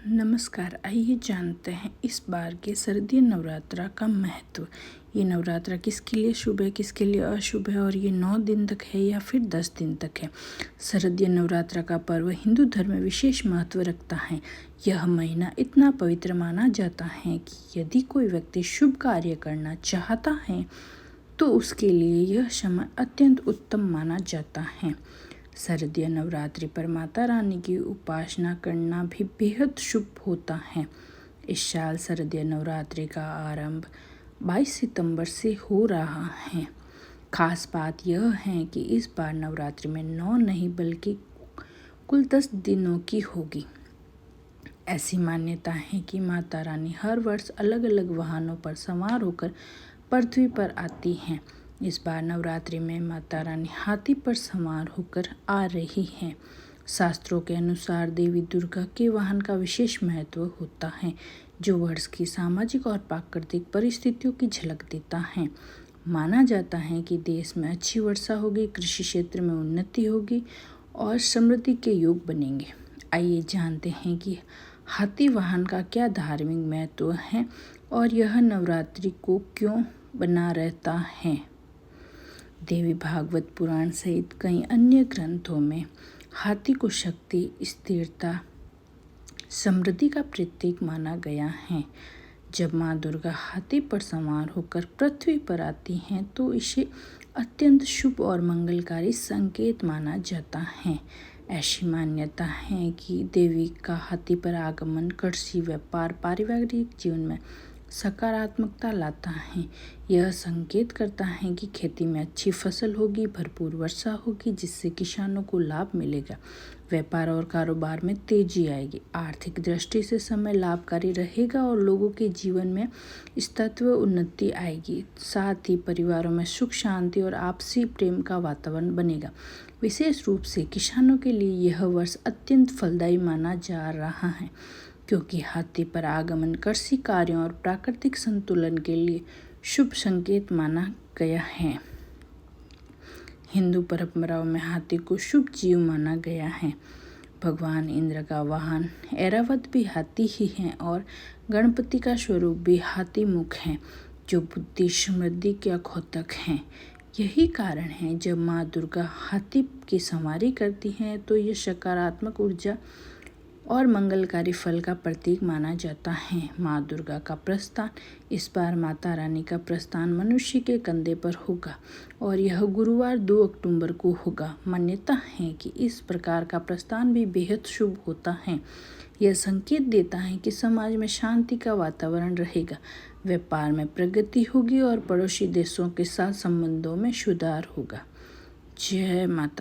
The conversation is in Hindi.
नमस्कार। आइए जानते हैं इस बार के शारदीय नवरात्रा का महत्व। ये नवरात्रा किसके लिए शुभ है, किसके लिए अशुभ है, और ये 9 दिन तक है या फिर 10 दिन तक है। शारदीय नवरात्रा का पर्व हिंदू धर्म में विशेष महत्व रखता है। यह महीना इतना पवित्र माना जाता है कि यदि कोई व्यक्ति शुभ कार्य करना चाहता है तो उसके लिए यह समय अत्यंत उत्तम माना जाता है। शारदीय नवरात्रि पर माता रानी की उपासना करना भी बेहद शुभ होता है। इस साल शारदीय नवरात्रि का आरंभ 22 सितंबर से हो रहा है। खास बात यह है कि इस बार नवरात्रि में 9 नहीं बल्कि कुल 10 दिनों की होगी। ऐसी मान्यता है कि माता रानी हर वर्ष अलग अलग वाहनों पर सवार होकर पृथ्वी पर आती हैं। इस बार नवरात्रि में माता रानी हाथी पर सवार होकर आ रही हैं। शास्त्रों के अनुसार देवी दुर्गा के वाहन का विशेष महत्व होता है, जो वर्ष की सामाजिक और प्राकृतिक परिस्थितियों की झलक देता है। माना जाता है कि देश में अच्छी वर्षा होगी, कृषि क्षेत्र में उन्नति होगी और समृद्धि के योग बनेंगे। आइए जानते हैं कि हाथी वाहन का क्या धार्मिक महत्व है और यह नवरात्रि को क्यों बना रहता है। देवी भागवत पुराण सहित कई अन्य ग्रंथों में हाथी को शक्ति, स्थिरता, समृद्धि का प्रतीक माना गया है। जब माँ दुर्गा हाथी पर सवार होकर पृथ्वी पर आती हैं तो इसे अत्यंत शुभ और मंगलकारी संकेत माना जाता है। ऐसी मान्यता है कि देवी का हाथी पर आगमन कृषि, व्यापार, पारिवारिक जीवन में सकारात्मकता लाता है। यह संकेत करता है कि खेती में अच्छी फसल होगी, भरपूर वर्षा होगी, जिससे किसानों को लाभ मिलेगा। व्यापार और कारोबार में तेजी आएगी। आर्थिक दृष्टि से समय लाभकारी रहेगा और लोगों के जीवन में स्थिरता व उन्नति आएगी। साथ ही परिवारों में सुख, शांति और आपसी प्रेम का वातावरण बनेगा। विशेष रूप से किसानों के लिए यह वर्ष अत्यंत फलदायी माना जा रहा है, क्योंकि हाथी पर आगमन कृषि कार्यों और प्राकृतिक संतुलन के लिए शुभ संकेत माना गया है। हिंदू परंपराओं में हाथी को शुभ जीव माना गया है। भगवान इंद्र का वाहन ऐरावत भी हाथी ही है और गणपति का स्वरूप भी हाथी मुख है, जो बुद्धि, समृद्धि के द्योतक हैं। यही कारण है जब माँ दुर्गा हाथी की सवारी करती हैं तो यह सकारात्मक ऊर्जा और मंगलकारी फल का प्रतीक माना जाता है। माँ दुर्गा का प्रस्थान। इस बार माता रानी का प्रस्थान मनुष्य के कंधे पर होगा और यह गुरुवार 2 अक्टूबर को होगा। मान्यता है कि इस प्रकार का प्रस्थान भी बेहद शुभ होता है। यह संकेत देता है कि समाज में शांति का वातावरण रहेगा, व्यापार में प्रगति होगी और पड़ोसी देशों के साथ संबंधों में सुधार होगा। जय माता।